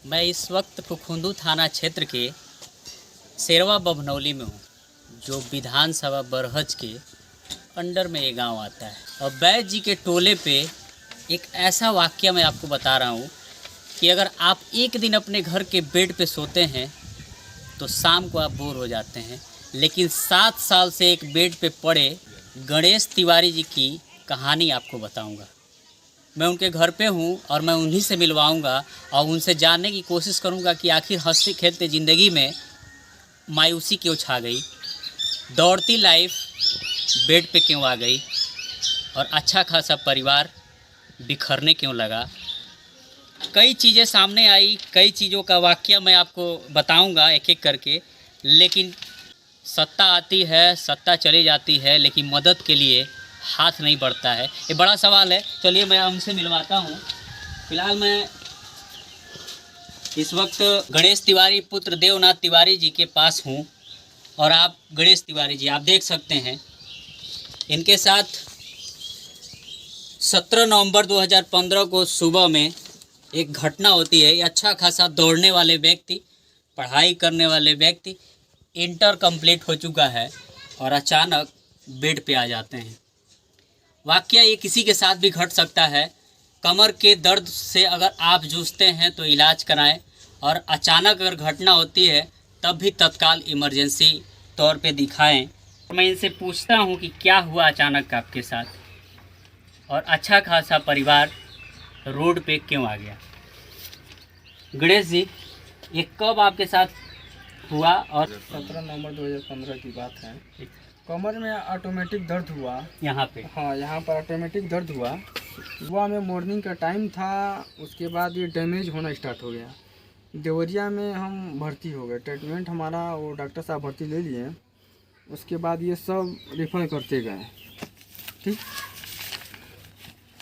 मैं इस वक्त फुफुंदू थाना क्षेत्र के शेरवा बभनौली में हूँ, जो विधानसभा बरहज के अंडर में ये गांव आता है। और बैद जी के टोले पे एक ऐसा वाक़या मैं आपको बता रहा हूँ कि अगर आप एक दिन अपने घर के बेड पे सोते हैं तो शाम को आप बोर हो जाते हैं, लेकिन 7 साल से एक बेड पे पड़े गणेश तिवारी जी की कहानी आपको बताऊंगा। मैं उनके घर पे हूँ और मैं उन्हीं से मिलवाऊंगा और उनसे जानने की कोशिश करूंगा कि आखिर हंसते खेलते ज़िंदगी में मायूसी क्यों छा गई, दौड़ती लाइफ बेड पे क्यों आ गई और अच्छा खासा परिवार बिखरने क्यों लगा। कई चीज़ें सामने आई, कई चीज़ों का वाक़या मैं आपको बताऊंगा एक एक करके। लेकिन सत्ता आती है, सत्ता चली जाती है, लेकिन मदद के लिए हाथ नहीं बढ़ता है। ये बड़ा सवाल है। चलिए मैं उनसे मिलवाता हूँ। फिलहाल मैं इस वक्त गणेश तिवारी पुत्र देवनाथ तिवारी जी के पास हूँ और आप गणेश तिवारी जी आप देख सकते हैं, इनके साथ 17 नवंबर 2015 को सुबह में एक घटना होती है। ये अच्छा खासा दौड़ने वाले व्यक्ति, पढ़ाई करने वाले व्यक्ति, इंटर कंप्लीट हो चुका है और अचानक बेड पे आ जाते हैं। वाकया ये किसी के साथ भी घट सकता है। कमर के दर्द से अगर आप जूझते हैं तो इलाज कराएं, और अचानक अगर घटना होती है तब भी तत्काल इमरजेंसी तौर पे दिखाएं। मैं इनसे पूछता हूं कि क्या हुआ अचानक आपके साथ और अच्छा खासा परिवार रोड पे क्यों आ गया। गणेश जी, ये कब आपके साथ हुआ? और 17 नवंबर 2015 की बात है। कमर में ऑटोमेटिक दर्द हुआ। यहाँ पे? हाँ, यहाँ पर ऑटोमेटिक दर्द हुआ। सुबह में मॉर्निंग का टाइम था, उसके बाद ये डैमेज होना स्टार्ट हो गया। देवरिया में हम भर्ती हो गए। ट्रीटमेंट हमारा वो डॉक्टर साहब भर्ती ले लिए। उसके बाद ये सब रेफर करते गए। ठीक,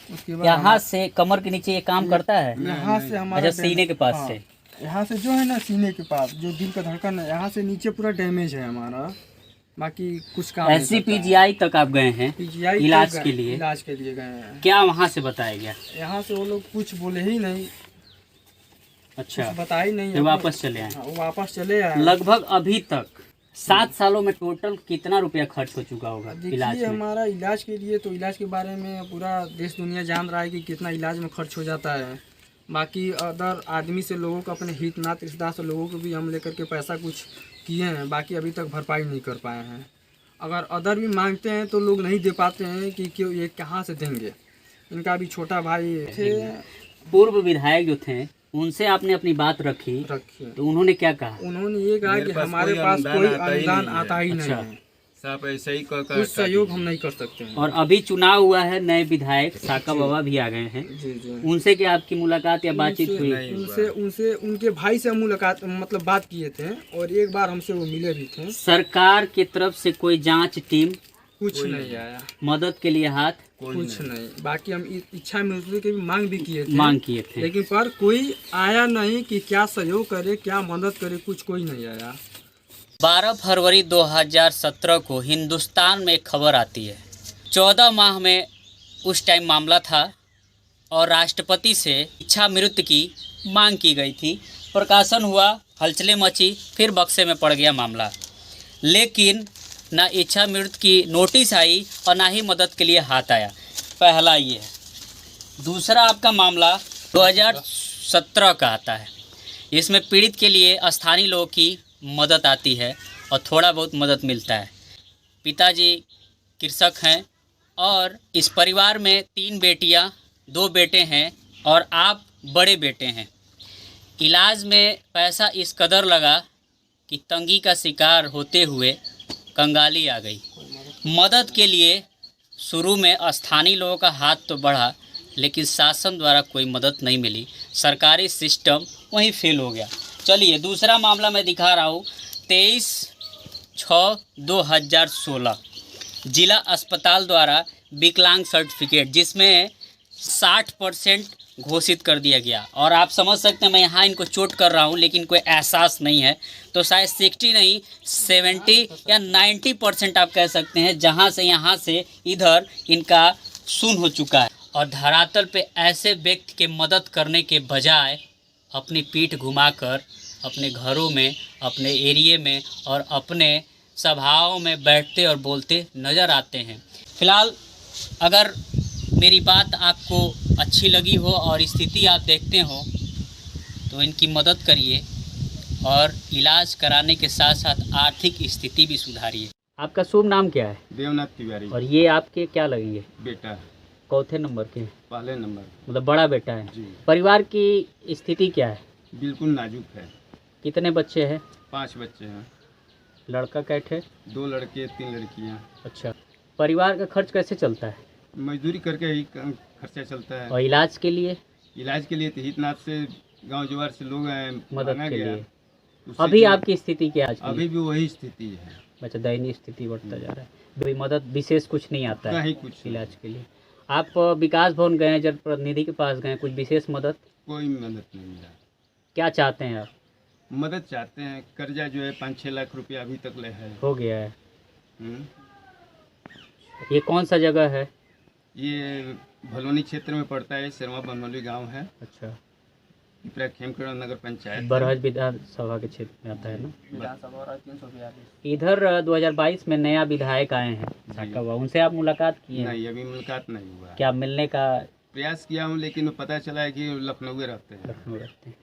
उसके बाद यहाँ से कमर के नीचे ये काम करता है? यहाँ से हमारा अच्छा, सीने के पास हाँ, से? यहाँ से जो है ना, सीने के पास जो दिल का धड़कन है, यहाँ से नीचे पूरा डैमेज है हमारा। बाकी कुछ काम नहीं ऐसी करता है। पीजीआई तक आप गए हैं पीजीआई इलाज के लिए? इलाज के लिए गए हैं। क्या वहाँ से बताया गया? यहाँ से वो लोग कुछ बोले ही नहीं। अच्छा, कुछ बताया ही नहीं। फिर वापस चले आए? हाँ, वो वापस चले आए। लगभग अभी तक 7 सालों में टोटल कितना रुपया खर्च हो चुका होगा इलाज देखिए, में? हमारा इलाज के लिए तो इलाज के बारे में पूरा देश दुनिया जान रहा है कि कितना इलाज में खर्च हो जाता है। बाकी अदर आदमी से लोगों को, अपने हित नात रिश्तेदार से लोगों को भी हम लेकर के पैसा कुछ किए हैं, बाकी अभी तक भरपाई नहीं कर पाए हैं। अगर अदर भी मांगते हैं तो लोग नहीं दे पाते हैं कि क्यों, ये कहाँ से देंगे। इनका भी छोटा भाई थे। पूर्व विधायक जो थे उनसे आपने अपनी बात रखी तो उन्होंने क्या कहा? उन्होंने ये कहा कि हमारे पास कोई अनुदान आता ही नहीं है, सब ऐसे ही कुछ सहयोग हम नहीं कर सकते हैं। और अभी चुनाव हुआ है, नए विधायक साका बाबा भी आ गए हैं। जी जी। उनसे क्या आपकी मुलाकात या बातचीत हुई? उनसे उनके भाई से मुलाकात, मतलब बात किए थे, और एक बार हमसे वो मिले भी थे। सरकार की तरफ से कोई जांच टीम कुछ नहीं आया, मदद के लिए हाथ कुछ नहीं। बाकी हम इच्छा मृत्यु के भी मांग भी किए थे, लेकिन पर कोई आया नहीं कि क्या सहयोग करे, क्या मदद करे, कुछ कोई नहीं आया। 12 फरवरी 2017 को हिंदुस्तान में एक खबर आती है। 14 माह में उस टाइम मामला था और राष्ट्रपति से इच्छा मृत्यु की मांग की गई थी। प्रकाशन हुआ, हलचलें मची, फिर बक्से में पड़ गया मामला। लेकिन ना इच्छा मृत्यु की नोटिस आई और ना ही मदद के लिए हाथ आया। पहला ये है। दूसरा आपका मामला 2017 का आता है। इसमें पीड़ित के लिए स्थानीय लोगों की मदद आती है और थोड़ा बहुत मदद मिलता है। पिताजी कृषक हैं और इस परिवार में 3 बेटियां, 2 बेटे हैं और आप बड़े बेटे हैं। इलाज में पैसा इस कदर लगा कि तंगी का शिकार होते हुए कंगाली आ गई। मदद के लिए शुरू में स्थानीय लोगों का हाथ तो बढ़ा, लेकिन शासन द्वारा कोई मदद नहीं मिली। सरकारी सिस्टम वहीं फेल हो गया। चलिए दूसरा मामला मैं दिखा रहा हूँ। 23/6/2016 जिला अस्पताल द्वारा विकलांग सर्टिफिकेट, जिसमें 60% घोषित कर दिया गया। और आप समझ सकते हैं मैं यहाँ इनको चोट कर रहा हूँ, लेकिन कोई एहसास नहीं है, तो शायद 60 नहीं 70 या 90% आप कह सकते हैं, जहाँ से यहाँ से इधर इनका शून्य हो चुका है। और धरातल पे ऐसे व्यक्ति के मदद करने के बजाय अपनी पीठ घुमाकर अपने घरों में, अपने एरिए में और अपने सभाओं में बैठते और बोलते नज़र आते हैं। फ़िलहाल अगर मेरी बात आपको अच्छी लगी हो और स्थिति आप देखते हो तो इनकी मदद करिए और इलाज कराने के साथ साथ आर्थिक स्थिति भी सुधारिए। आपका शुभ नाम क्या है? देवनाथ तिवारी। और ये आपके क्या लगेंगे? बेटा। चौथे नंबर के? पहले नंबर। मतलब बड़ा बेटा है जी। परिवार की स्थिति क्या है? बिल्कुल नाजुक है। कितने बच्चे हैं? 5 बच्चे हैं। लड़का कैठे? 2 लड़के 3 लड़कियां। अच्छा, परिवार का खर्च कैसे चलता है? मजदूरी करके ही खर्चा चलता है। और इलाज के लिए? इलाज के लिए तो हितनाथ से गांव जवार से लोग मदद के गया। लिए। उससे अभी जो- आपकी स्थिति क्या है आज की? अभी भी वही स्थिति है। अच्छा, दयनीय स्थिति बढ़ता जा रहा है। कोई मदद विशेष कुछ नहीं आता है कहीं कुछ नहीं। इलाज के लिए? आप विकास भवन गए, जनप्रतिनिधि के पास गए, कुछ विशेष मदद? कोई मदद नहीं मिला। क्या चाहते हैं आप? मदद चाहते हैं। कर्जा जो है 5-6 लाख रुपया अभी तक ले है। हो गया है। हम्म। ये कौन सा जगह है? ये भलोनी क्षेत्र में पड़ता है। शेरवा बनौली गाँव है। अच्छा, पिपरा खेमकरण नगर पंचायत है। बरहज विधानसभा के क्षेत्र में आता है ना? विधानसभा और 342। इधर 2022 में नया विधायक आए हैं साका हुआ, उनसे आप मुलाकात किए हैं? नहीं, अभी मुलाकात नहीं हुआ। क्या मिलने का? प्रयास किया हूँ लेकिन पता चला है कि लखनऊ रहते हैं। लखनऊ रहते हैं।